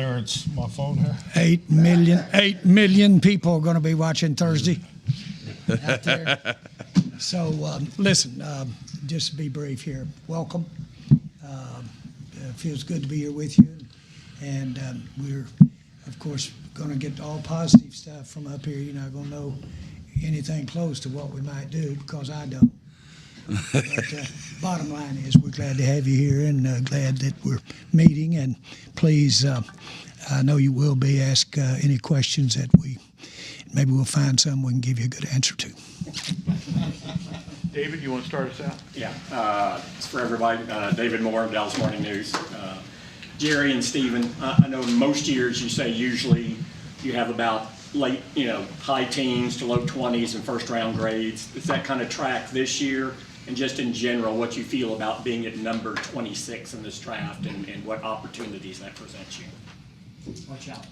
Clarence, my phone here. 8 million people are going to be watching Thursday out there. So, listen, just to be brief here, welcome. It feels good to be here with you. And we're, of course, going to get all positive stuff from up here. You're not going to know anything close to what we might do because I don't. But bottom line is we're glad to have you here and glad that we're meeting. And please, I know you will be, ask any questions that maybe we'll find some we can give you a good answer to. David, you want to start us out? Yeah, it's for everybody. David Moore, Dallas Morning News. Jerry and Stephen, I know most years you say usually you have about late, high teens to low 20s and first round grades. Does that kind of track this year? And just in general, what you feel about being at number 26 in this draft and what opportunities that presents you? Watch out.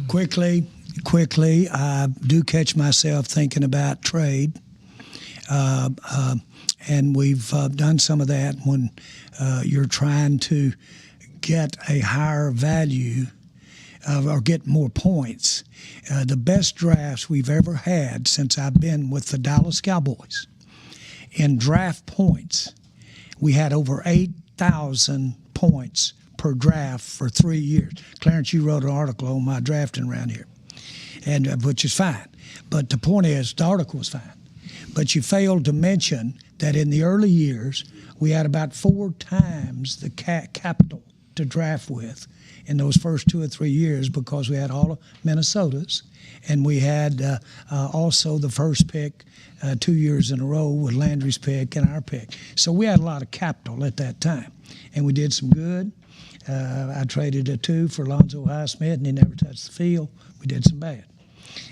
Quickly, I do catch myself thinking about trade. And we've done some of that when you're trying to get a higher value or get more points. The best drafts we've ever had since I've been with the Dallas Cowboys in draft points, we had over 8,000 points per draft for 3 years. Clarence, you wrote an article on my drafting around here, and which is fine. But the point is, the article was fine. But you failed to mention that in the early years, we had about 4 times the capital to draft with in those first 2 or 3 years because we had all of Minnesota's, and we had also the first pick 2 years in a row with Landry's pick and our pick. So we had a lot of capital at that time, and we did some good. I traded a 2 for Lonzo Highsmith, and he never touched the field. We did some bad.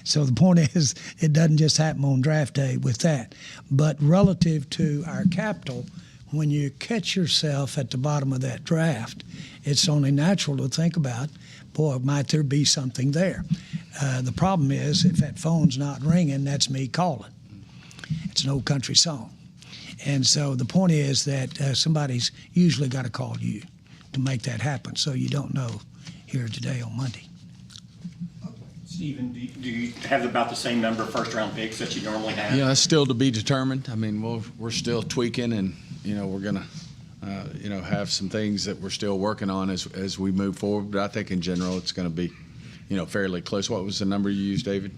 So the point is, it doesn't just happen on draft day with that. But relative to our capital, when you catch yourself at the bottom of that draft, it's only natural to think about, boy, might there be something there? The problem is, if that phone's not ringing, that's me calling. It's an old country song. And so the point is that somebody's usually got to call you to make that happen, so you don't know here today on Monday. Stephen, do you have about the same number of first-round picks that you normally have? Yeah, that's still to be determined. I mean, we're still tweaking, and we're gonna, have some things that we're still working on as we move forward. But I think in general, it's going to be, fairly close. What was the number you used, David?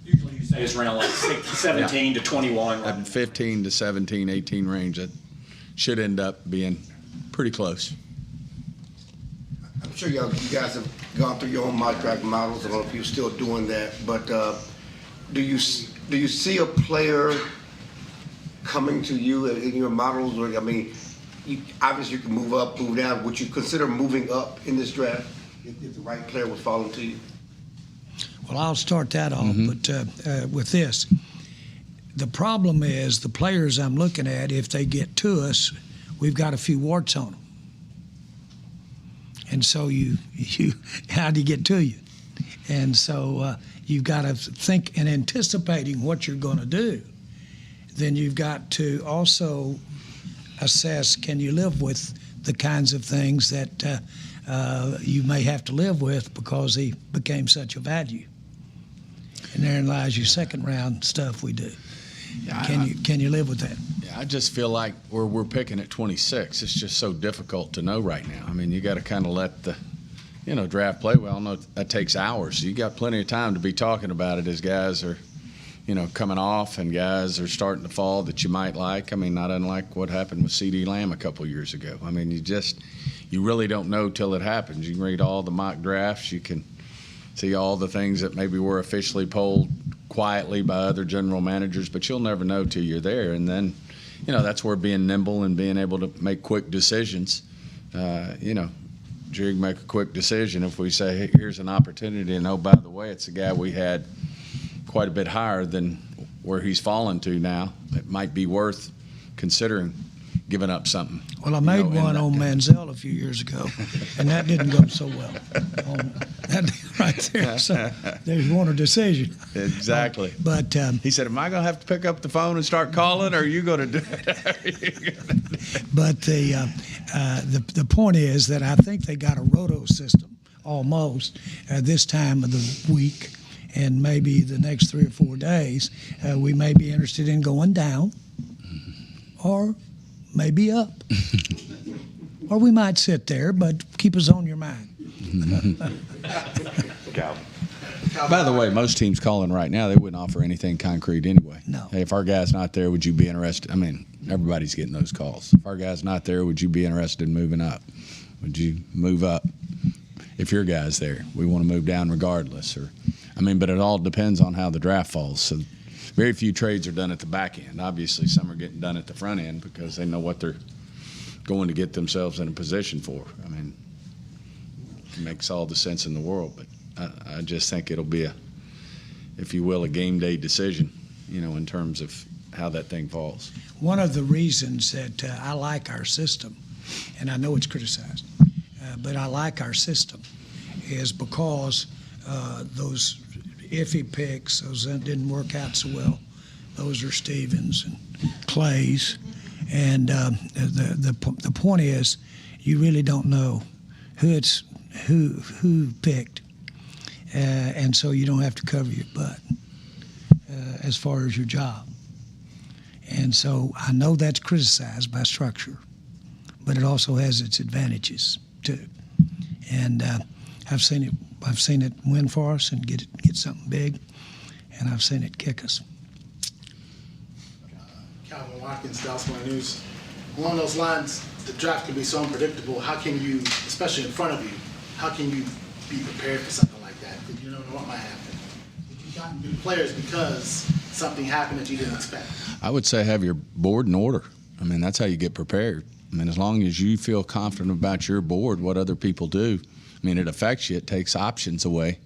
Usually you say it's around like 17 to 21. Right? 15 to 17, 18 range. That should end up being pretty close. I'm sure you guys have gone through your own mock draft models. I don't know if you're still doing that, but do you see a player coming to you in your models? Or, I mean, obviously you can move up, move down. Would you consider moving up in this draft if the right player was falling to you? Well, I'll start that off, but with this. The problem is the players I'm looking at, if they get to us, we've got a few warts on them. And so how do you get to you? And so you've got to think in anticipating what you're going to do. Then you've got to also assess, can you live with the kinds of things that you may have to live with because he became such a value. And therein lies your second round stuff we do. Yeah, can you live with that? Yeah, I just feel like we're picking at 26. It's just so difficult to know right now. I mean, you got to kind of let the draft play. Well, I know that takes hours. So you got plenty of time to be talking about it as guys are coming off and guys are starting to fall that you might like. I mean, not unlike what happened with C.D. Lamb a couple years ago. I mean, you really don't know till it happens. You can read all the mock drafts. You can see all the things that maybe were officially polled quietly by other general managers, but you'll never know till you're there. And then, that's where being nimble and being able to make quick decisions, Jerry can make a quick decision if we say, hey, here's an opportunity, and oh, by the way, it's a guy we had quite a bit higher than where he's fallen to now. It might be worth considering giving up something. Well, I made one on Manziel a few years ago, and that didn't go so well. That right there, so there's one a decision. Exactly. But he said, "Am I going to have to pick up the phone and start calling, or are you going to do it?" But the point is that I think they got a roto system almost this time of the week, and maybe the next 3 or 4 days, we may be interested in going down, or maybe up. Or we might sit there, but keep us on your mind. By the way, most teams calling right now, they wouldn't offer anything concrete anyway. No. Hey, if our guy's not there, would you be interested? I mean, everybody's getting those calls. If our guy's not there, would you be interested in moving up? Would you move up if your guy's there? We want to move down regardless. But it all depends on how the draft falls. So very few trades are done at the back end. Obviously, some are getting done at the front end because they know what they're going to get themselves in a position for. I mean, it makes all the sense in the world, but I just think it'll be if you will, a game day decision, in terms of how that thing falls. One of the reasons that I like our system, and I know it's criticized, but I like our system, is because those iffy picks, those that didn't work out so well, those are Stevens and Clay's. And the point is, you really don't know who picked, and so you don't have to cover your butt as far as your job. And so I know that's criticized by structure, but it also has its advantages too. And I've seen it win for us and get something big, and I've seen it kick us. Calvin Watkins, Dallas Morning News. Along those lines, the draft can be so unpredictable. How can you, especially in front of you, how can you be prepared for something like that? Because you don't know what might happen. You've gotten new players because something happened that you didn't expect. I would say have your board in order. I mean, that's how you get prepared. I mean, as long as you feel confident about your board, what other people do, I mean, it affects you. It takes options away.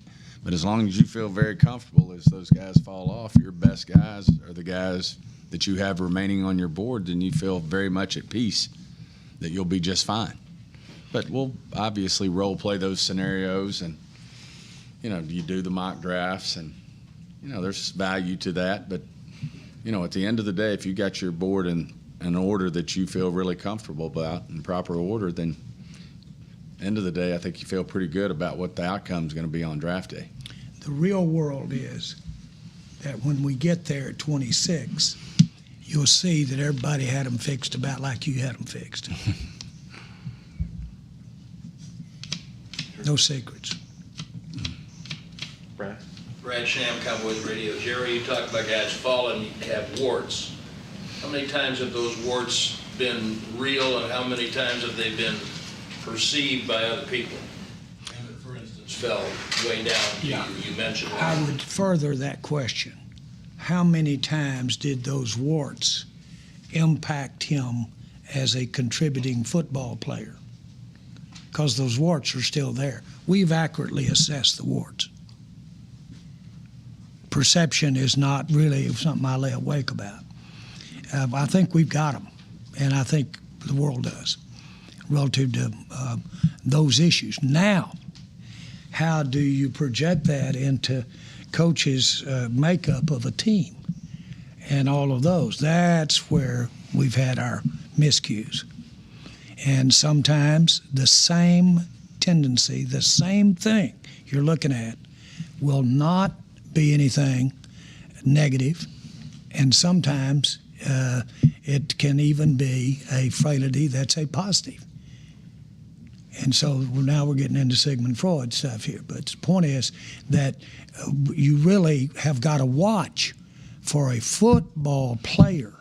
But as long as you feel very comfortable as those guys fall off, your best guys are the guys that you have remaining on your board, then you feel very much at peace that you'll be just fine. But we'll obviously role play those scenarios, and you do the mock drafts, and there's value to that. But at the end of the day, if you got your board in an order that you feel really comfortable about, in proper order, then end of the day, I think you feel pretty good about what the outcome is going to be on draft day. The real world is that when we get there at 26, you'll see that everybody had them fixed about like you had them fixed. No secrets. Brad Sham, Cowboys Radio. Jerry, you talk about guys falling have warts. How many times have those warts been real, and how many times have they been perceived by other people? Emmett, for instance, fell way down. Yeah. You mentioned I would further that question. How many times did those warts impact him as a contributing football player? Because those warts are still there. We've accurately assessed the warts. Perception is not really something I lay awake about. I think we've got them, and I think the world does, relative to those issues. Now, how do you project that into coaches' makeup of a team and all of those? That's where we've had our miscues. And sometimes the same tendency, the same thing you're looking at will not be anything negative, and sometimes it can even be a frailty that's a positive. And so now we're getting into Sigmund Freud stuff here. But the point is that you really have got to watch for a football player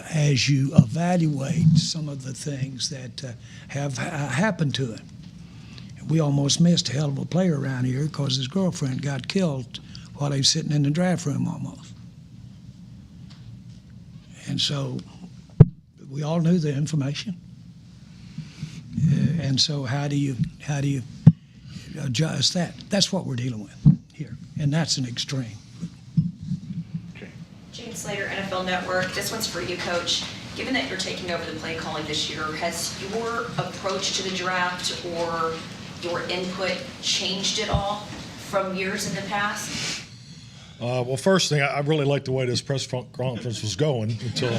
as you evaluate some of the things that have happened to him. We almost missed a hell of a player around here because his girlfriend got killed while he was sitting in the draft room almost. And so we all knew the information. And so how do you adjust that? That's what we're dealing with here, and that's an extreme. James Slater, NFL Network. This one's for you, Coach. Given that you're taking over the play calling this year, has your approach to the draft or your input changed at all from years in the past? Well, first thing, I really liked the way this press conference was going until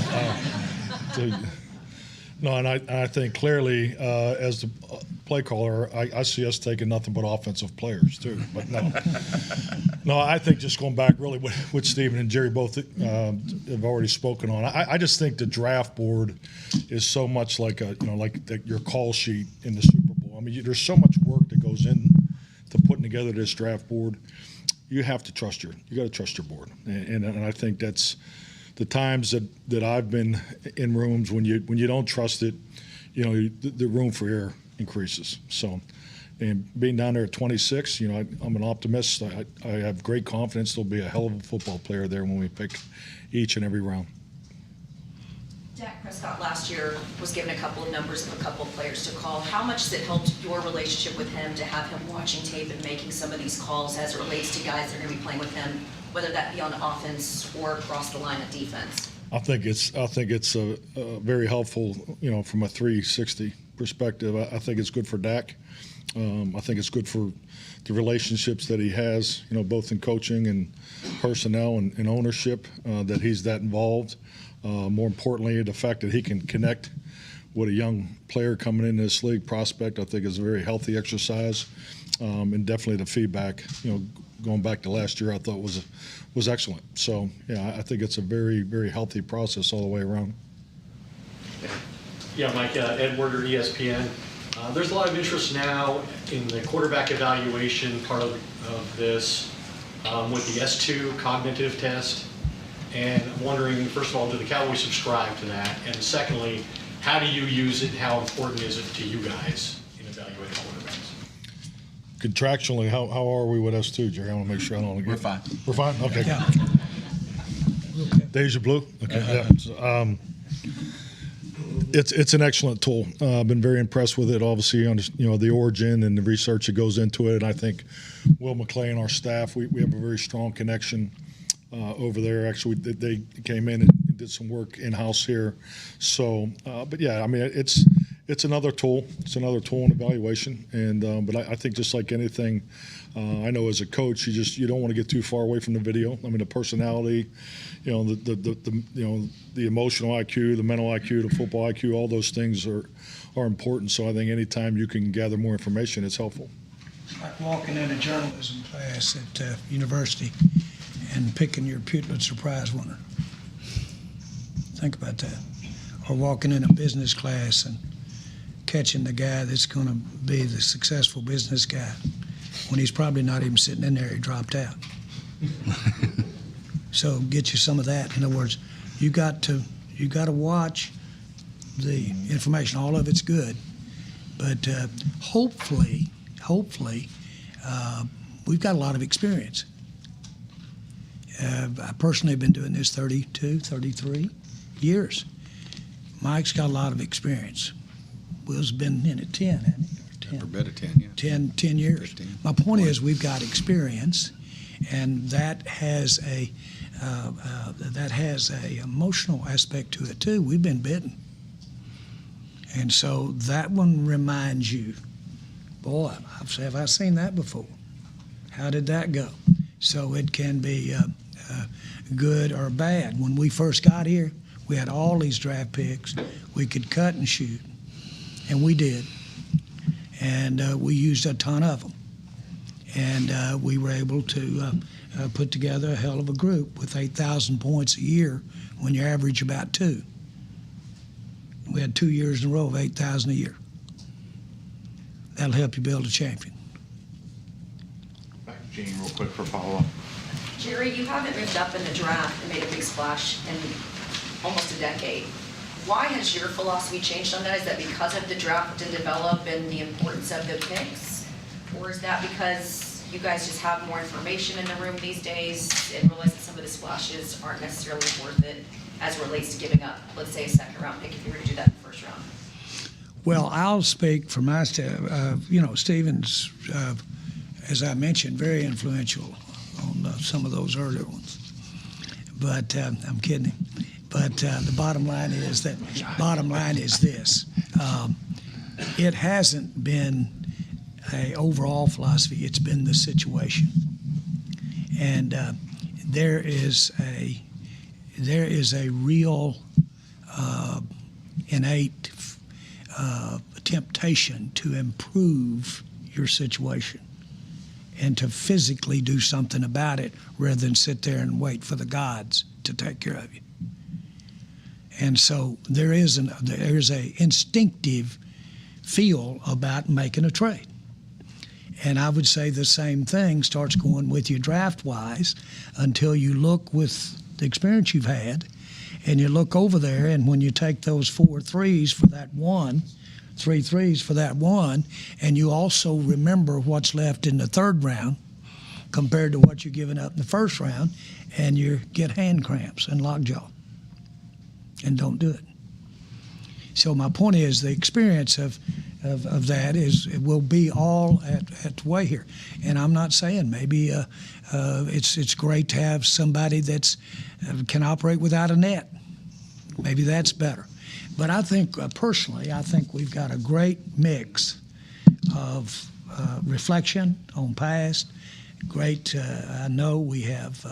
no, and I think clearly as the play caller, I see us taking nothing but offensive players too. But no, I think just going back really what Stephen and Jerry both have already spoken on. I just think the draft board is so much like your call sheet in the Super Bowl. I mean, there's so much work that goes in to putting together this draft board. You have to trust you got to trust your board, and I think that's the times that I've been in rooms when you don't trust it, the room for error increases. So, and being down there at 26, I'm an optimist. I have great confidence there'll be a hell of a football player there when we pick each and every round. Dak Prescott last year was given a couple of numbers of a couple of players to call. How much has it helped your relationship with him to have him watching tape and making some of these calls as it relates to guys that are going to be playing with him, whether that be on offense or across the line of defense? I think it's a very helpful, from a 360 perspective. I think it's good for Dak. I think it's good for the relationships that he has, both in coaching and personnel and ownership, that he's that involved. More importantly, the fact that he can connect with a young player coming into this league prospect, I think is a very healthy exercise. And definitely the feedback, going back to last year, I thought was excellent. So, I think it's a very, very healthy process all the way around. Yeah, Mike, Ed Werder, ESPN. There's a lot of interest now in the quarterback evaluation part of this with the S2 cognitive test. And I'm wondering, first of all, do the Cowboys subscribe to that? And secondly, how do you use it? How important is it to you guys in evaluating quarterbacks? Contractually, how are we with S2, Jerry? I want to make sure I don't get. We're fine. We're fine? Okay. Yeah. Deja blue? Okay. Yeah. So, it's an excellent tool. I've been very impressed with it. Obviously, on the origin and the research that goes into it. And I think Will McClay and our staff, we have a very strong connection over there. Actually, they came in and did some work in-house here. So, but yeah, I mean, it's another tool. It's another tool in evaluation. And but I think just like anything, I know as a coach, you don't want to get too far away from the video. I mean, the personality, the emotional IQ, the mental IQ, the football IQ, all those things are important. So I think anytime you can gather more information, it's helpful. Like walking in a journalism class at university and picking your Pulitzer Prize winner. Think about that. Or walking in a business class and catching the guy that's going to be the successful business guy when he's probably not even sitting in there, he dropped out. So get you some of that. In other words, you got to watch the information. All of it's good, but hopefully, we've got a lot of experience. I personally have been doing this 32, 33 years. Mike's got a lot of experience. Will's been in it 10, hasn't he? Every bit of 10, yeah. 10 years. 15. My point is we've got experience, and that has a emotional aspect to it too. We've been bitten. And so that one reminds you, boy, have I seen that before? How did that go? So it can be good or bad. When we first got here, we had all these draft picks. We could cut and shoot, and we did. And we used a ton of them. And we were able to put together a hell of a group with 8,000 points a year when you average about 2. We had 2 years in a row of 8,000 a year. That'll help you build a champion. Back to Gene real quick for follow-up. Jerry, you haven't moved up in the draft and made a big splash in almost a decade. Why has your philosophy changed on that? Is that because of the draft and develop and the importance of the picks? Or is that because you guys just have more information in the room these days and realize that some of the splashes aren't necessarily worth it as it relates to giving up, let's say, a second-round pick if you were to do that in the first round? Well, I'll speak for my staff. Stephen's, as I mentioned, very influential on some of those earlier ones. But I'm kidding him. But the bottom line is this. It hasn't been an overall philosophy. It's been the situation. And there is a real innate temptation to improve your situation and to physically do something about it rather than sit there and wait for the gods to take care of you. And so there is a instinctive feel about making a trade. And I would say the same thing starts going with you draft-wise until you look with the experience you've had and you look over there, and when you take those 4 threes for that one, 3 threes for that one, and you also remember what's left in the third round compared to what you're giving up in the first round, and you get hand cramps and lockjaw and don't do it. So my point is the experience of that it will be all at play here. And I'm not saying maybe it's great to have somebody that's can operate without a net. Maybe that's better. But I think personally, I think we've got a great mix of reflection on past. Great. I know we have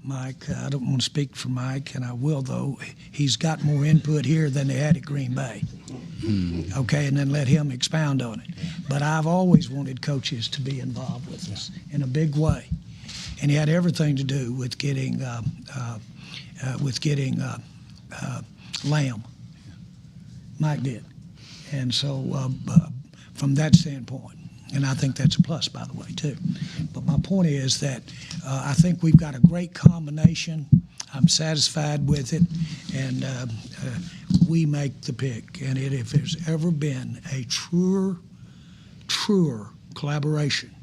Mike. I don't want to speak for Mike, and I will, though. He's got more input here than they had at Green Bay. Okay, and then let him expound on it. But I've always wanted coaches to be involved with us in a big way, and he had everything to do with getting Lamb. Mike did, and so from that standpoint. And I think that's a plus, by the way, too. But my point is that I think we've got a great combination. I'm satisfied with it, and we make the pick. And if there's ever been a truer collaboration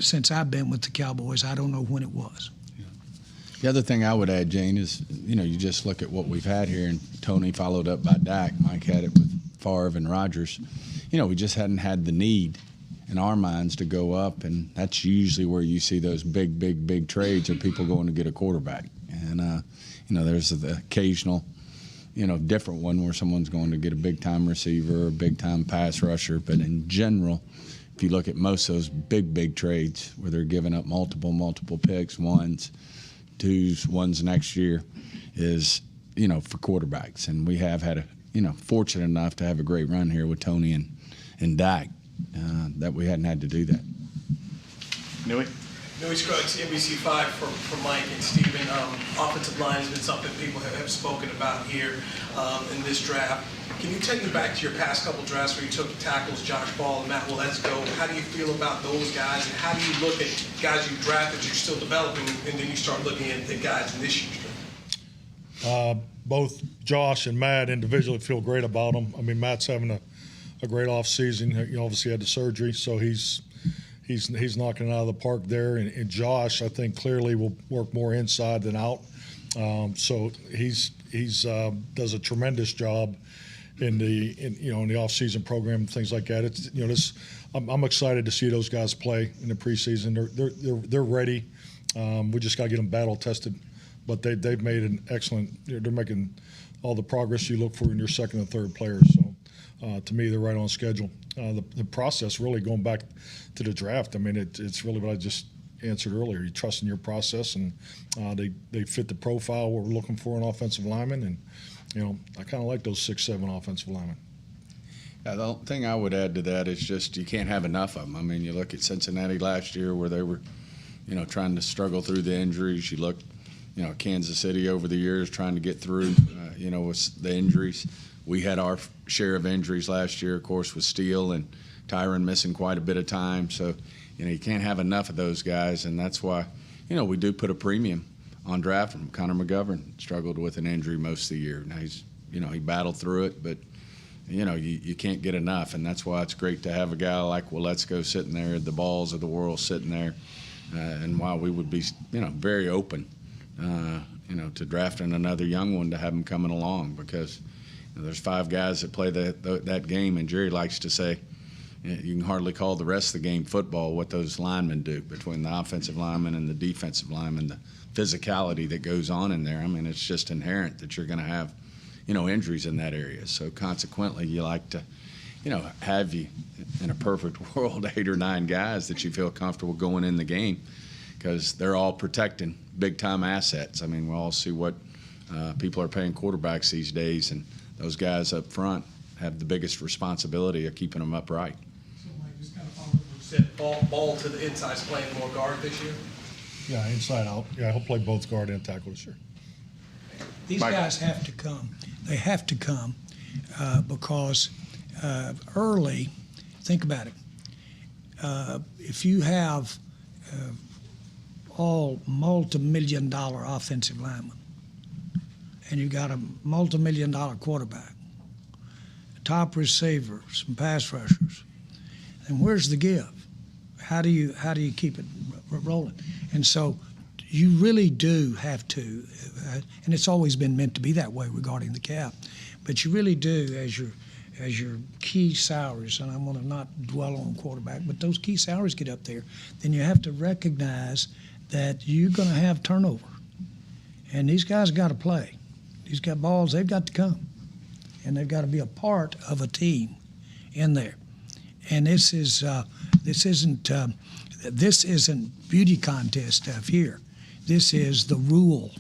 since I've been with the Cowboys, I don't know when it was. The other thing I would add, Jane, is, you just look at what we've had here, and Tony followed up by Dak. Mike had it with Favre and Rodgers. We just hadn't had the need in our minds to go up, and that's usually where you see those big trades of people going to get a quarterback. And, there's the occasional, different one where someone's going to get a big-time receiver or a big-time pass rusher. But in general, if you look at most of those big trades where they're giving up multiple picks, ones, twos, ones next year, is, for quarterbacks. And we have had fortunate enough to have a great run here with Tony and Dak, that we hadn't had to do that. Newey? Newey Scruggs, NBC5 for Mike and Steven. Offensive line has been something people have spoken about here in this draft. Can you take me back to your past couple drafts where you took tackles, Josh Ball and Matt Waletzko? How do you feel about those guys, and how do you look at guys you drafted you're still developing, and then you start looking at the guys in this year's draft? Both Josh and Matt individually feel great about them. I mean, Matt's having a great off season. He obviously had the surgery, so he's knocking it out of the park there. And Josh, I think, clearly will work more inside than out. So he's does a tremendous job in the off season program and things like that. It's I'm excited to see those guys play in the preseason. They're ready. We just got to get them battle tested. But they've made an excellent. They're making all the progress you look for in your second and third players. So. To me, they're right on schedule. The process, really going back to the draft, I mean, it's really what I just answered earlier. You trust in your process, and they fit the profile what we're looking for in offensive linemen. And, I kind of like those 6'7" offensive linemen. Yeah, the thing I would add to that is just you can't have enough of them. I mean, you look at Cincinnati last year where they were, trying to struggle through the injuries. You look, Kansas City over the years trying to get through, with the injuries. We had our share of injuries last year, of course, with Steele and Tyron missing quite a bit of time. So, you can't have enough of those guys, and that's why, we do put a premium on drafting. Connor McGovern struggled with an injury most of the year. Now he's, he battled through it, but, you can't get enough, and that's why it's great to have a guy like Waletzko sitting there, the balls of the world sitting there, and while we would be, very open, to drafting another young one to have him coming along because – there's 5 guys that play that game, and Jerry likes to say you can hardly call the rest of the game football, what those linemen do between the offensive linemen and the defensive linemen, the physicality that goes on in there. I mean, it's just inherent that you're going to have, injuries in that area. So consequently, you like to, have you in a perfect world 8 or 9 guys that you feel comfortable going in the game because they're all protecting big-time assets. I mean, we all see what people are paying quarterbacks these days, and those guys up front have the biggest responsibility of keeping them upright. Said ball to the inside's playing more guard this year? Yeah, inside out. Yeah, he'll play both guard and tackle this year. These guys have to come. They have to come because early, think about it. If you have all multi-million-dollar offensive linemen and you got a multi-million-dollar quarterback, top receivers, some pass rushers, then where's the give? How do you keep it rolling? And so you really do have to, and it's always been meant to be that way regarding the cap, but you really do as your key salaries, and I'm going to not dwell on quarterback, but those key salaries get up there, then you have to recognize that you're going to have turnover. And these guys got to play. These got balls, they've got to come. And they've got to be a part of a team in there. And this isn't beauty contest stuff here. This is the rule.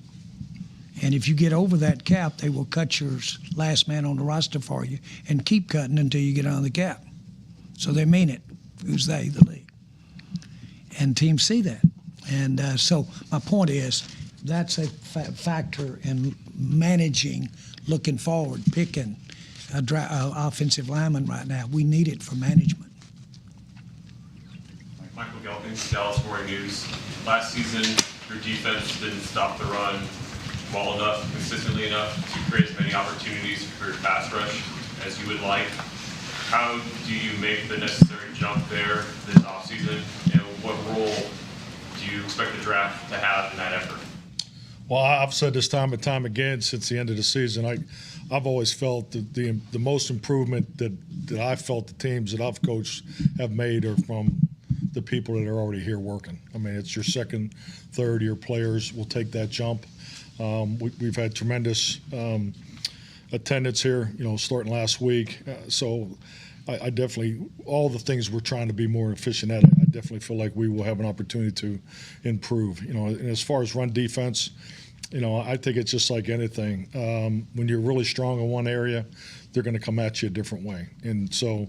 And if you get over that cap, they will cut your last man on the roster for you and keep cutting until you get on the cap. So they mean it. Who's they? The league. And teams see that. And so my point is that's a factor in managing, looking forward, picking offensive lineman right now. We need it for management. Michael Gelkins, Dallas Morning News. Last season, your defense didn't stop the run well enough, consistently enough to create as many opportunities for your pass rush as you would like. How do you make the necessary jump there this offseason, and what role do you expect the draft to have in that effort? Well, I've said this time and time again since the end of the season. I've always felt that the most improvement that I felt the teams that I've coached have made are from the people that are already here working. I mean, it's your second, third-year players will take that jump. We've had tremendous attendance here, starting last week. So I definitely, all the things we're trying to be more efficient at, I definitely feel like we will have an opportunity to improve. And as far as run defense, I think it's just like anything. When you're really strong in one area, they're going to come at you a different way. And so,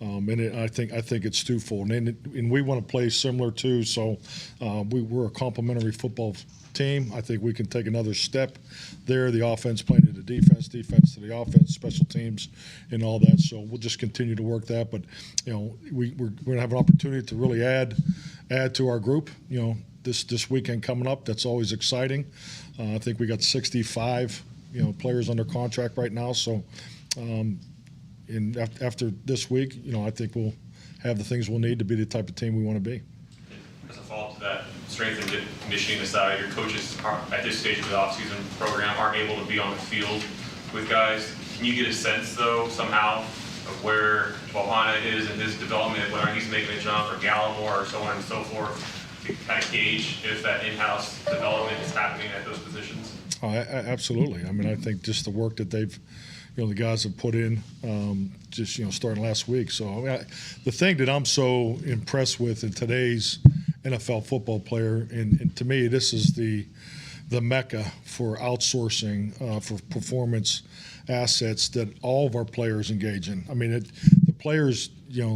I think it's twofold. And we want to play similar too. So we're a complementary football team. I think we can take another step there. The offense playing to the defense to the offense, special teams, and all that. So we'll just continue to work that. But we're going to have an opportunity to really add to our group. This weekend coming up, that's always exciting. I think we got 65 players under contract right now. So after this week, I think we'll have the things we'll need to be the type of team we want to be. As a follow-up to that, strength and conditioning aside, your coaches at this stage of the offseason program aren't able to be on the field with guys. Can you get a sense, though, somehow, of where Johanna is in his development, whether he's making a jump or Gallimore or so on and so forth, to kind of gauge if that in-house development is happening at those positions? Oh, absolutely. I mean, I think just the work that they've, the guys have put in, starting last week. So the thing that I'm so impressed with in today's NFL football player, and to me, this is the mecca for outsourcing for performance assets that all of our players engage in. I mean, the players,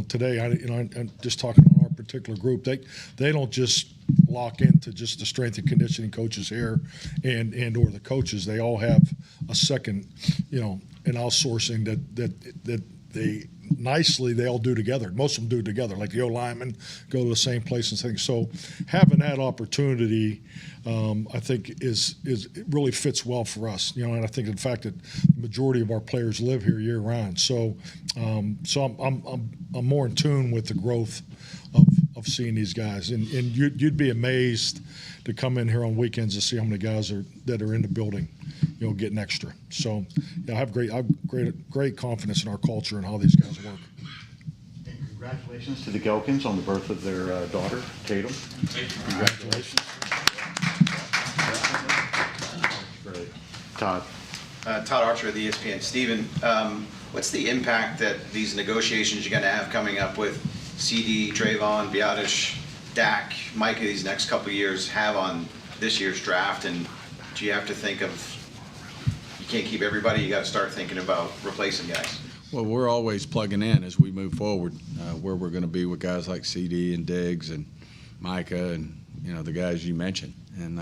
today, I'm just talking on our particular group, they don't just lock into just the strength and conditioning coaches here and or the coaches. They all have a second, an outsourcing that they all do together. Most of them do it together, like the O-linemen go to the same place and things. So having that opportunity, I think it really fits well for us. And I think the fact that the majority of our players live here year round. So I'm more in tune with the growth of seeing these guys, and you'd be amazed to come in here on weekends to see how many guys that are in the building, getting extra. So I have great confidence in our culture and how these guys work. And congratulations to the Gelkins on the birth of their daughter, Tatum. Congratulations. Great. Todd. Todd Archer of the ESPN. Stephen, what's the impact that these negotiations you're going to have coming up with CD, Trayvon, Biotish, Dak, Micah these next couple of years have on this year's draft? And do you have to think of, you can't keep everybody, you got to start thinking about replacing guys? Well, we're always plugging in as we move forward, where we're going to be with guys like CD and Diggs and Micah and, the guys you mentioned, and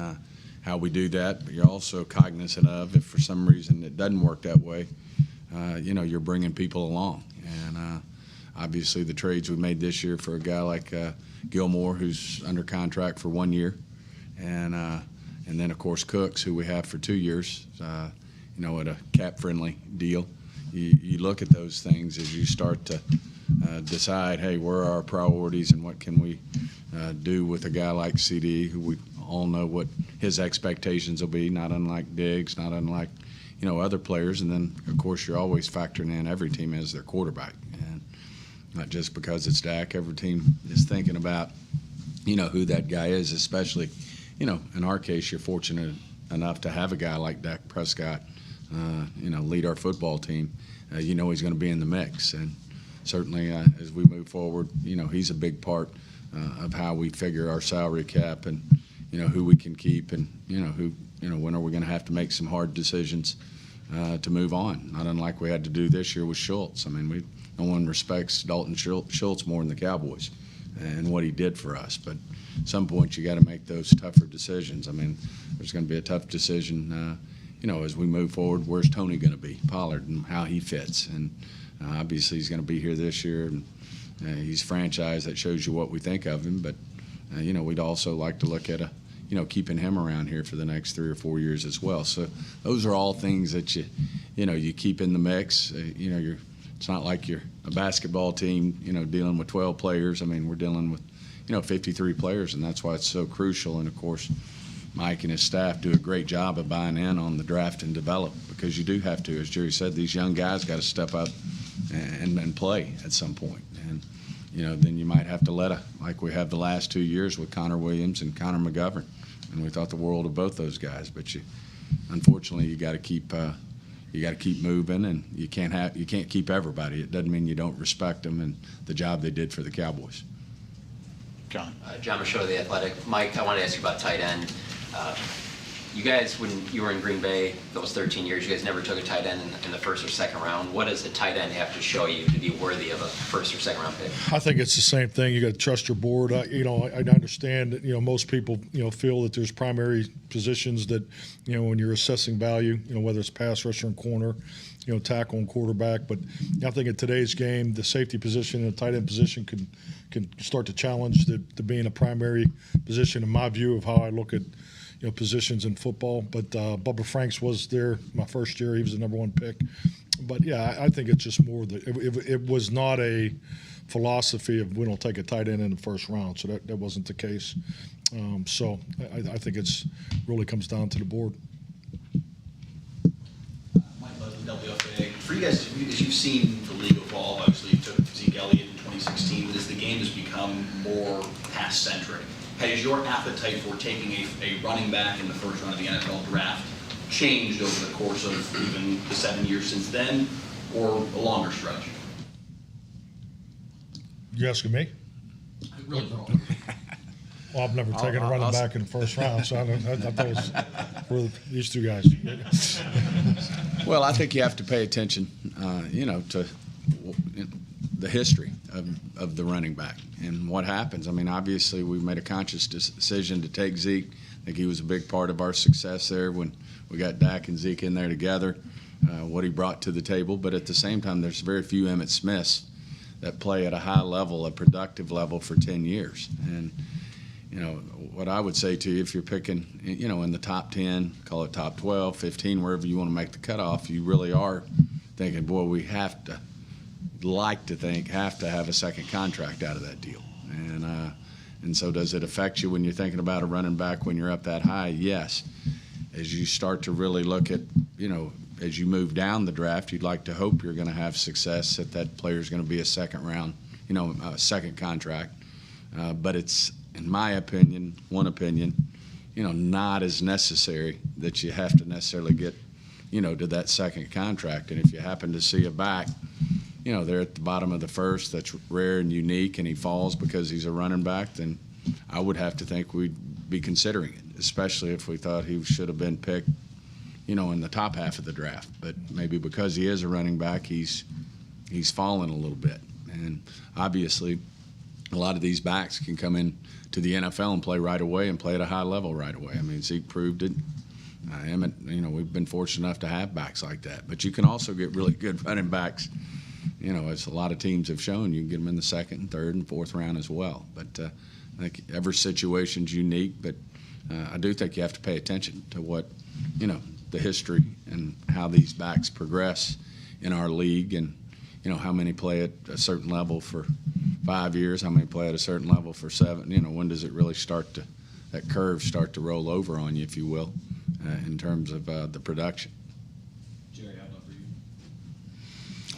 how we do that. But you're also cognizant of if for some reason it doesn't work that way, you're bringing people along. And obviously the trades we made this year for a guy like Gilmore, who's under contract for 1 year, and then, of course, Cooks, who we have for 2 years, at a cap-friendly deal. You look at those things as you start to decide, hey, where are our priorities and what can we do with a guy like CD, who we all know what his expectations will be, not unlike Diggs, not unlike, other players. And then, of course, you're always factoring in every team as their quarterback. And not just because it's Dak, every team is thinking about, who that guy is, especially, in our case, you're fortunate enough to have a guy like Dak Prescott, lead our football team. He's going to be in the mix. And certainly as we move forward, he's a big part of how we figure our salary cap and, who we can keep and, when are we going to have to make some hard decisions to move on, not unlike we had to do this year with Schultz. I mean, no one respects Dalton Schultz more than the Cowboys and what he did for us. But at some point you got to make those tougher decisions. I mean, there's going to be a tough decision as we move forward, where's Tony going to be, Pollard, and how he fits. And obviously he's going to be here this year, and he's franchised. That shows you what we think of him. But, we'd also like to look at keeping him around here for the next 3 or 4 years as well. So those are all things that you keep in the mix. It's not like you're a basketball team, dealing with 12 players. I mean, we're dealing with, 53 players, and that's why it's so crucial. And, of course, Mike and his staff do a great job of buying in on the draft and develop, because you do have to, as Jerry said, these young guys got to step up and play at some point. And, then you might have to like we have the last 2 years with Connor Williams and Connor McGovern. And we thought the world of both those guys. But unfortunately, you got to keep moving, and you can't keep everybody. It doesn't mean you don't respect them and the job they did for the Cowboys. John. John Machado, The Athletic. Mike, I want to ask you about tight end. You guys, when you were in Green Bay, those 13 years, you guys never took a tight end in the first or second round. What does a tight end have to show you to be worthy of a first or second round pick? I think it's the same thing. You got to trust your board. I understand that, most people, feel that there's primary positions that, when you're assessing value, whether it's pass rusher and corner, tackle and quarterback. But I think in today's game, the safety position and the tight end position can start to challenge the being a primary position, in my view, of how I look at positions in football. But Bubba Franks was there my first year. He was the number 1 pick. But, yeah, I think it's just more that it was not a philosophy of we don't take a tight end in the first round. So that wasn't the case. So I think it's really comes down to the board. Mike Leslie, WFA. For you guys, as you've seen the league evolve, obviously you took Zeke Elliott in 2016, but as the game has become more pass-centric, has your appetite for taking a running back in the first round of the NFL draft changed over the course of even the 7 years since then, or a longer stretch? You asking me? Really? Well, I've never taken a running back in the first round, so I thought it was for these two guys. Well, I think you have to pay attention, to the history of the running back and what happens. I mean, obviously, we made a conscious decision to take Zeke. I think he was a big part of our success there when we got Dak and Zeke in there together, what he brought to the table. But at the same time, there's very few Emmitt Smiths that play at a high level, a productive level for 10 years. And, what I would say to you, if you're picking, in the top 10, call it top 12, 15, wherever you want to make the cutoff, you really are thinking, boy, we have to have a second contract out of that deal. And so does it affect you when you're thinking about a running back when you're up that high? Yes. As you start to really look at, as you move down the draft, you'd like to hope you're going to have success, that player's going to be a second round, a second contract. But it's, in my opinion, not as necessary that you have to necessarily get, to that second contract. And if you happen to see a back, they're at the bottom of the first, that's rare and unique, and he falls because he's a running back, then I would have to think we'd be considering it, especially if we thought he should have been picked, in the top half of the draft. But maybe because he is a running back, he's, he's fallen a little bit. And obviously, a lot of these backs can come in to the NFL and play right away and play at a high level right away. I mean, Zeke proved it. Emmett, we've been fortunate enough to have backs like that. But you can also get really good running backs. As a lot of teams have shown, you can get them in the second and third and fourth round as well. But I think every situation's unique. But I do think you have to pay attention to what, the history and how these backs progress in our league, and how many play at a certain level for 5 years, how many play at a certain level for 7. When does it really that curve start to roll over on you, if you will, in terms of the production. Jerry, how about for you?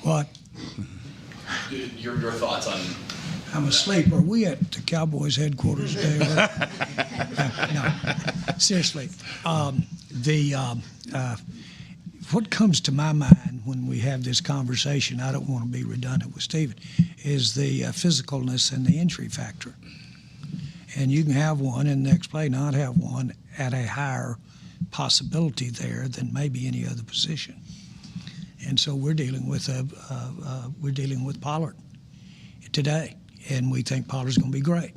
What? Your thoughts on? I'm asleep. Are we at the Cowboys headquarters today? No, seriously. What comes to my mind when we have this conversation, I don't want to be redundant with Stephen, is the physicalness and the injury factor. And you can have one and the next play not have one at a higher possibility there than maybe any other position. And so we're dealing with Pollard today, and we think Pollard's going to be great.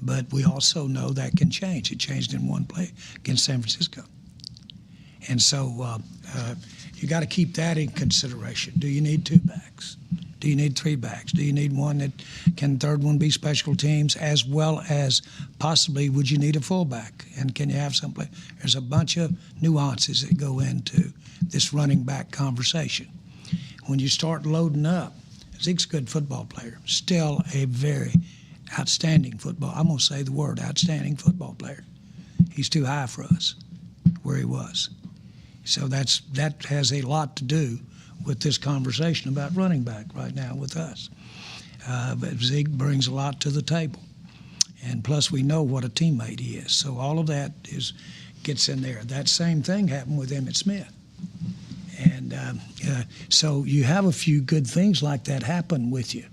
But we also know that can change. It changed in one play against San Francisco. And so you got to keep that in consideration. Do you need 2 backs? Do you need 3 backs? Do you need one that can third one be special teams, as well as possibly would you need a fullback? And can you have some play? There's a bunch of nuances that go into this running back conversation. When you start loading up, Zeke's a good football player, still a very outstanding football. I'm going to say the word outstanding football player. He's too high for us where he was. So that has a lot to do with this conversation about running back right now with us. But Zeke brings a lot to the table. And plus we know what a teammate he is. So all of that gets in there. That same thing happened with Emmitt Smith. And so you have a few good things like that happen with you.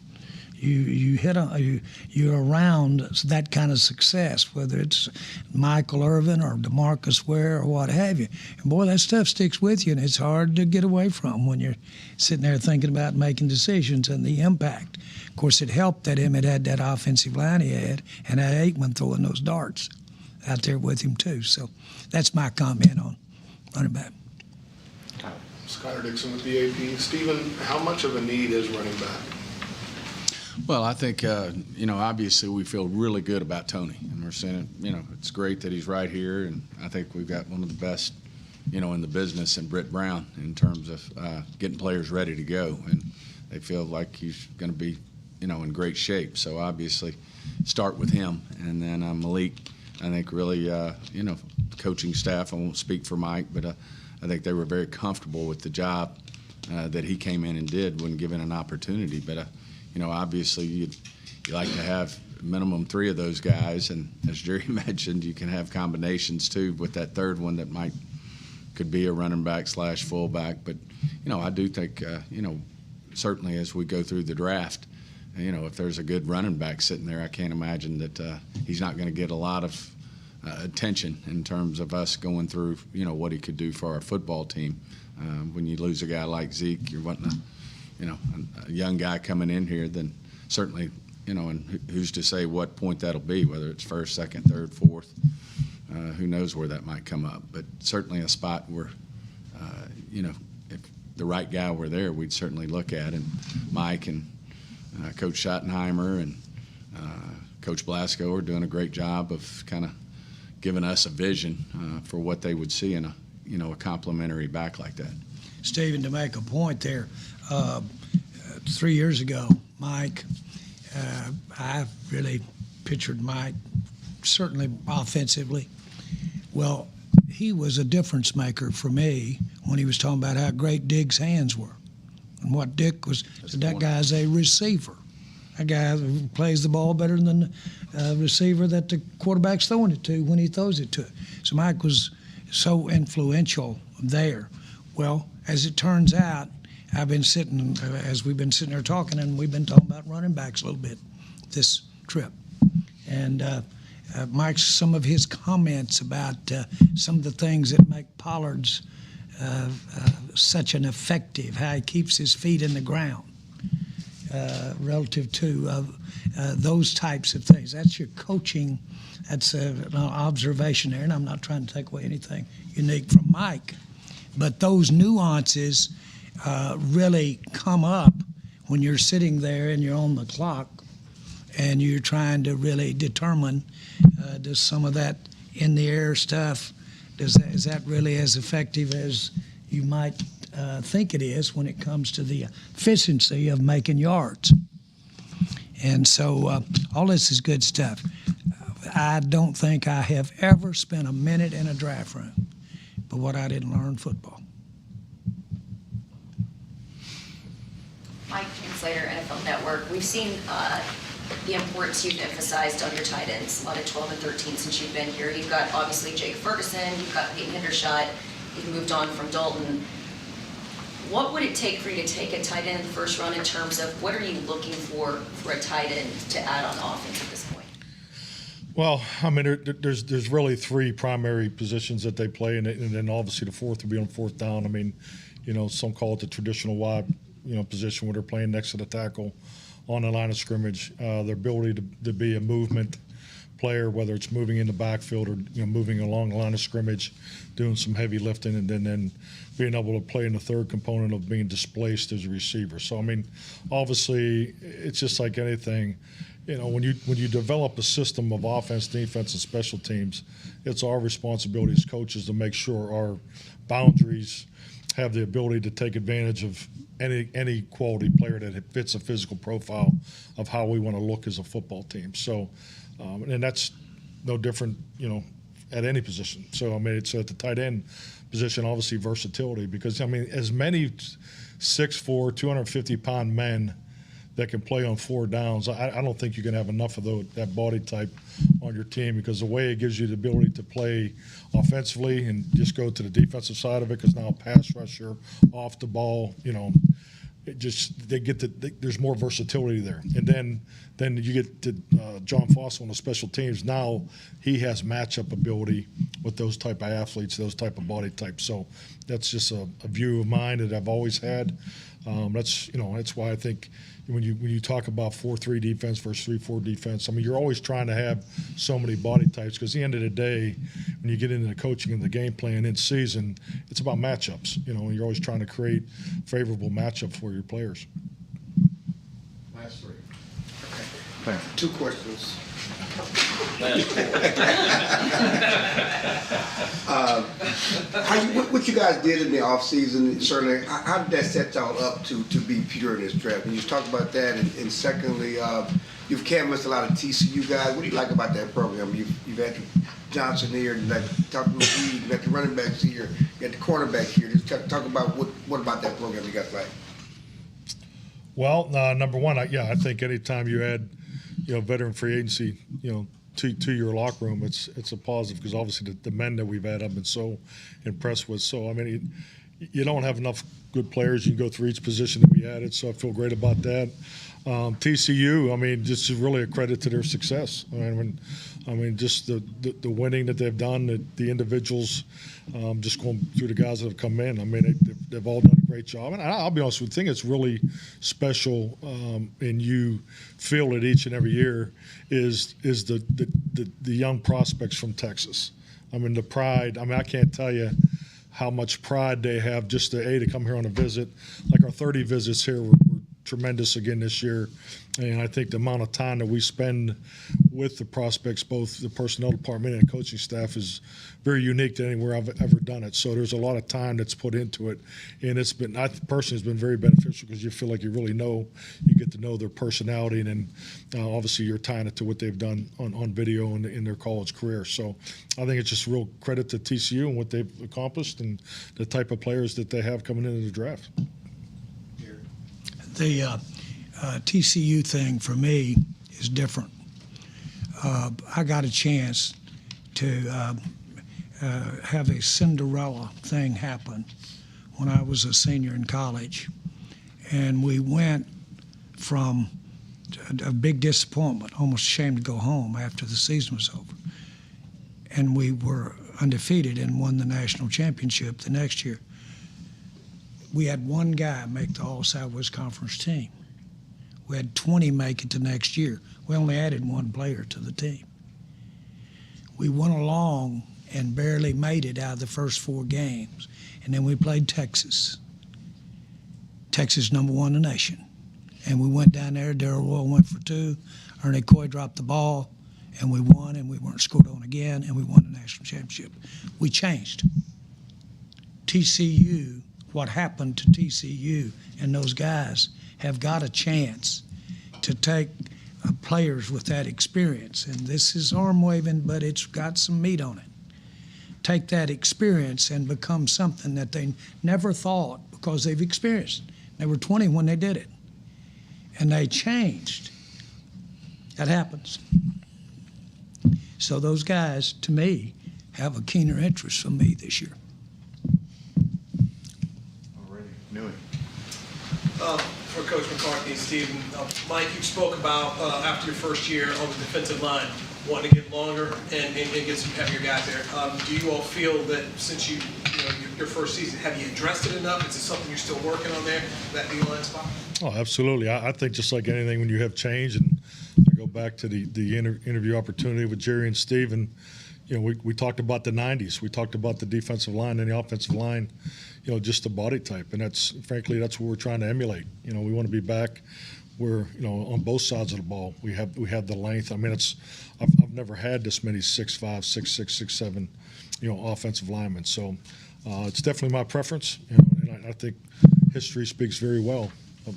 You're around that kind of success, whether it's Michael Irvin or DeMarcus Ware or what have you. And boy, that stuff sticks with you, and it's hard to get away from when you're sitting there thinking about making decisions and the impact. Of course, it helped that Emmett had that offensive line he had, and had Aikman throwing those darts out there with him too. So that's my comment on running back. Skyler Dixon with the AP. Stephen, how much of a need is running back? Well, I think, obviously we feel really good about Tony. And we're saying, it's great that he's right here. And I think we've got one of the best, in the business in Britt Brown in terms of getting players ready to go. And they feel like he's going to be, in great shape. So obviously start with him. And then Malik, I think really, coaching staff, I won't speak for Mike, but I think they were very comfortable with the job that he came in and did when given an opportunity. But, obviously you like to have minimum 3 of those guys. And as Jerry mentioned, you can have combinations too with that third one that could be a running back / fullback. But, I do think, certainly as we go through the draft, if there's a good running back sitting there, I can't imagine that he's not going to get a lot of attention in terms of us going through, what he could do for our football team. When you lose a guy like Zeke, you're wanting a young guy coming in here, then certainly, and who's to say what point that'll be, whether it's first, second, third, fourth, who knows where that might come up. But certainly a spot where, if the right guy were there, we'd certainly look at. And Mike and Coach Schottenheimer and Coach Blasco are doing a great job of kind of giving us a vision for what they would see in a complimentary back like that. Stephen, to make a point there, 3 years ago, Mike, I really pictured Mike certainly offensively. Well, he was a difference maker for me when he was talking about how great Diggs' hands were. And what Dick was, that guy's a receiver. A guy who plays the ball better than the receiver that the quarterback's throwing it to when he throws it to it. So Mike was so influential there. Well, as it turns out, I've been sitting, as we've been sitting there talking, and we've been talking about running backs a little bit this trip. And Mike's, some of his comments about some of the things that make Pollard's such an effective, how he keeps his feet in the ground. relative to those types of things. That's your coaching. That's an observation there, and I'm not trying to take away anything unique from Mike. But those nuances really come up when you're sitting there and you're on the clock and you're trying to really determine, does some of that in the air stuff, is that really as effective as you might think it is when it comes to the efficiency of making yards? And so all this is good stuff. I don't think I have ever spent a minute in a draft room, but what I didn't learn football. Mike Slater, NFL Network. We've seen the importance you've emphasized on your tight ends, a lot of 12 and 13 since you've been here. You've got obviously Jake Ferguson, you've got Peyton Hendershot, you've moved on from Dalton. What would it take for you to take a tight end in the first round in terms of what are you looking for a tight end to add on offense at this point? Well, I mean, there's really three primary positions that they play, and then obviously the fourth would be on fourth down. I mean, some call it the traditional wide, position where they're playing next to the tackle on the line of scrimmage. Their ability to be a movement player, whether it's moving in the backfield or moving along the line of scrimmage, doing some heavy lifting, and then being able to play in the third component of being displaced as a receiver. So I mean, obviously, it's just like anything. When you develop a system of offense, defense, and special teams, it's our responsibility as coaches to make sure our boundaries have the ability to take advantage of any quality player that fits a physical profile of how we want to look as a football team. So, and that's no different, at any position. So, I mean, it's at the tight end position, obviously versatility, because, I mean, as many 6'4", 250-pound men that can play on four downs, I don't think you can have enough of that body type on your team, because the way it gives you the ability to play offensively and just go to the defensive side of it, because now a pass rusher off the ball, there's more versatility there. And then you get to John Foster on the special teams. Now he has matchup ability with those type of athletes, those type of body types. So that's just a view of mine that I've always had. That's why I think when you talk about 4-3 defense versus 3-4 defense, I mean, you're always trying to have so many body types, because at the end of the day, when you get into the coaching and the game plan in season, it's about matchups. You're always trying to create favorable matchup for your players. Last three. Okay. Two questions. What you guys did in the offseason, certainly, how did that set y'all up to be pure in this draft? And you talked about that, and secondly, you've canvassed a lot of TCU guys. What do you like about that program? You've had Johnson here, and talk to McGee, you've got the running backs here, you got the cornerback here. Just talk about what about that program you guys like? Well, number one, I think anytime you add, veteran free agency, to your locker room, it's a positive, because obviously the men that we've had I've been so impressed with. So I mean, you don't have enough good players. You can go through each position that we added, so I feel great about that. TCU, I mean, just really a credit to their success. I mean, just the winning that they've done, the individuals, just going through the guys that have come in. I mean, they've all done a great job. And I'll be honest with you, the thing that's really special, and you feel it each and every year, is the young prospects from Texas. I mean, the pride. I mean, I can't tell you how much pride they have just to come here on a visit. Like our 30 visits here were tremendous again this year, and I think the amount of time that we spend with the prospects, both the personnel department and the coaching staff, is very unique to anywhere I've ever done it. So there's a lot of time that's put into it, and I personally, it's been very beneficial, because you feel like you get to know their personality, and then obviously you're tying it to what they've done on video in their college career. So I think it's just real credit to TCU and what they've accomplished and the type of players that they have coming into the draft. The TCU thing for me is different. I got a chance to have a Cinderella thing happen when I was a senior in college, and we went from a big disappointment, almost ashamed to go home after the season was over, and we were undefeated and won the national championship the next year. We had one guy make the All-Southwest Conference team. We had 20 make it to next year. We only added one player to the team. We went along and barely made it out of the first 4 games. And then we played Texas. Texas #1 in the nation. And we went down there, Darrell Royal went for 2, Ernie Coy dropped the ball, and we won, and we weren't scored on again, and we won the national championship. We changed. TCU, what happened to TCU and those guys have got a chance to take players with that experience. And this is arm waving, but it's got some meat on it. Take that experience and become something that they never thought because they've experienced. They were 20 when they did it. And they changed. That happens. So those guys, to me, have a keener interest from me this year. Already. Newey. For Coach McCarthy and Steven, Mike, you spoke about after your first year on the defensive line, wanting to get longer and get some heavier guys there. Do you all feel that since your first season, have you addressed it enough? Is it something you're still working on there, that D-line spot? Oh, absolutely. I think just like anything, when you have change, and I go back to the interview opportunity with Jerry and Steven, we talked about the 90s. We talked about the defensive line and the offensive line, just the body type. And that's what we're trying to emulate. We want to be back where, on both sides of the ball, we have the length. I mean, I've never had this many 6'5", 6'6", 6'7", offensive linemen. So it's definitely my preference. And I think history speaks very well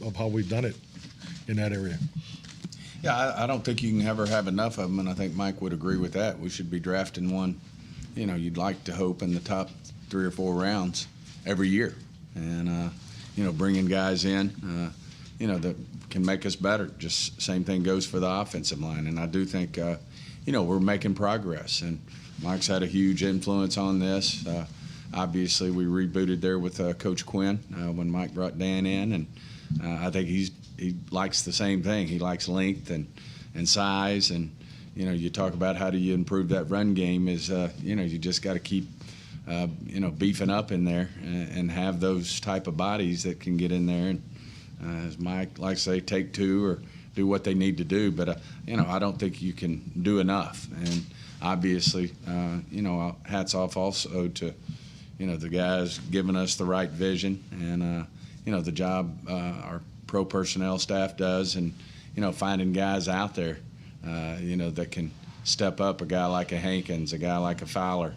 of how we've done it in that area. Yeah, I don't think you can ever have enough of them, and I think Mike would agree with that. We should be drafting one, you'd like to hope in the top 3 or 4 rounds every year, and bringing guys in, that can make us better. Just same thing goes for the offensive line, and I do think, we're making progress, and Mike's had a huge influence on this. Obviously, we rebooted there with Coach Quinn when Mike brought Dan in, and I think he likes the same thing. He likes length and size, and you talk about how do you improve that run game is you just got to keep beefing up in there and have those type of bodies that can get in there and as Mike likes to say, take 2 or do what they need to do. But I don't think you can do enough. And obviously, hats off also to the guys giving us the right vision and the job our pro personnel staff does, and finding guys out there that can step up, a guy like a Hankins, a guy like a Fowler,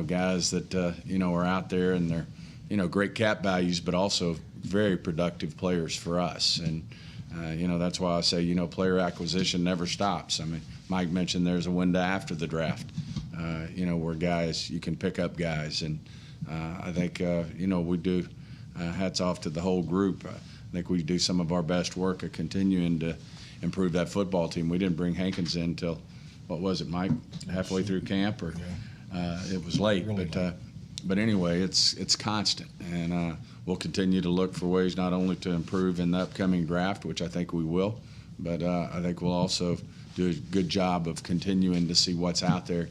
guys that are out there and they're great cap values, but also very productive players for us. And that's why I say player acquisition never stops. I mean, Mike mentioned there's a window after the draft, where guys, you can pick up guys, and I think we do. Hats off to the whole group. I think we do some of our best work of continuing to improve that football team. We didn't bring Hankins in until, what was it, Mike? Halfway through camp, or it was late. Really but anyway, it's constant, and we'll continue to look for ways not only to improve in the upcoming draft, which I think we will, but I think we'll also do a good job of continuing to see what's out there,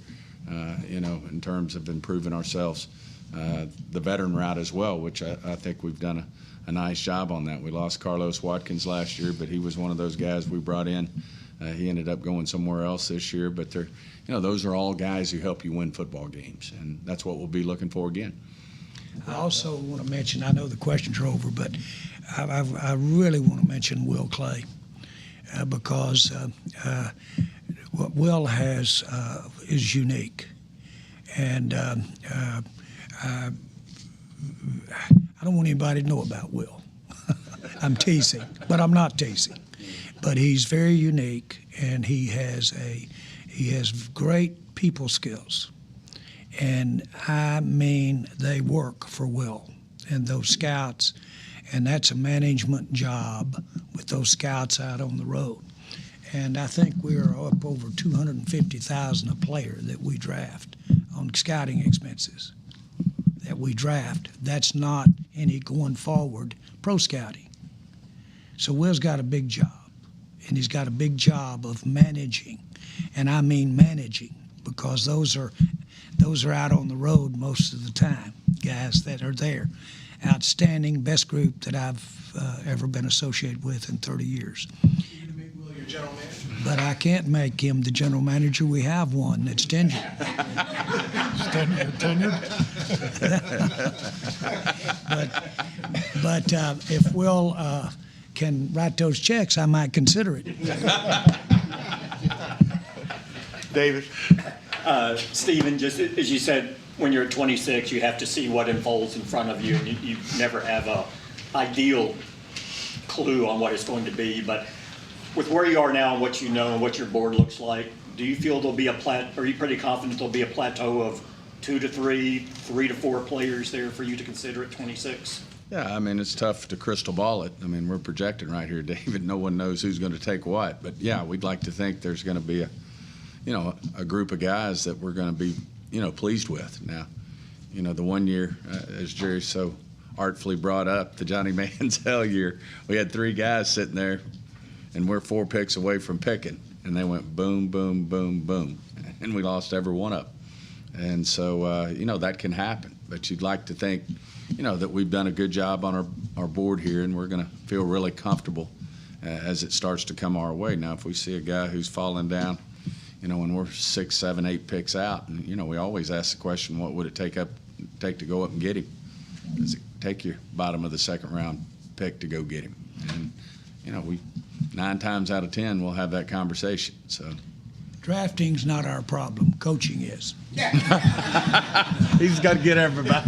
in terms of improving ourselves. The veteran route as well, which I think we've done a nice job on that. We lost Carlos Watkins last year, but he was one of those guys we brought in. He ended up going somewhere else this year, but those are all guys who help you win football games, and that's what we'll be looking for again. I also want to mention, I know the questions are over, but I really want to mention Will Clay because what Will has is unique, and I don't want anybody to know about Will. I'm teasing, but I'm not teasing. But he's very unique, and he has great people skills. And I mean, they work for Will and those scouts, and that's a management job with those scouts out on the road. And I think we are up over $250,000 a player that we draft on scouting expenses. That we draft. That's not any going forward pro scouting. So Will's got a big job, and he's got a big job of managing, and I mean managing, because those are out on the road most of the time, guys that are there. outstanding, best group that I've ever been associated with in 30 years. You to make Will your general manager? But I can't make him the general manager. We have one that's tenured. But if Will can write those checks, I might consider it. David? Stephen, just as you said, when you're at 26, you have to see what unfolds in front of you, and you never have a ideal clue on what it's going to be. But with where you are now and what you know and what your board looks like, do you feel there'll be are you pretty confident there'll be a plateau of 2 to 3, 3 to 4 players there for you to consider at 26? Yeah, I mean, it's tough to crystal ball it. I mean, we're projecting right here, David. No one knows who's going to take what. But, yeah, we'd like to think there's going to be a group of guys that we're going to be, pleased with. Now, the one year, as Jerry so artfully brought up, the Johnny Manziel year, we had 3 guys sitting there, and we're 4 picks away from picking. And they went boom, boom, boom, boom. And we lost every one of them. And so, that can happen. But you'd like to think, that we've done a good job on our board here, and we're going to feel really comfortable as it starts to come our way. Now, if we see a guy who's falling down, when we're 6, 7, 8 picks out, and, we always ask the question, what would it take to go up and get him? Does it take your bottom of the second round pick to go get him? And, we 9 times out of 10, we'll have that conversation. So Drafting's not our problem. Coaching is. he's got to get everybody.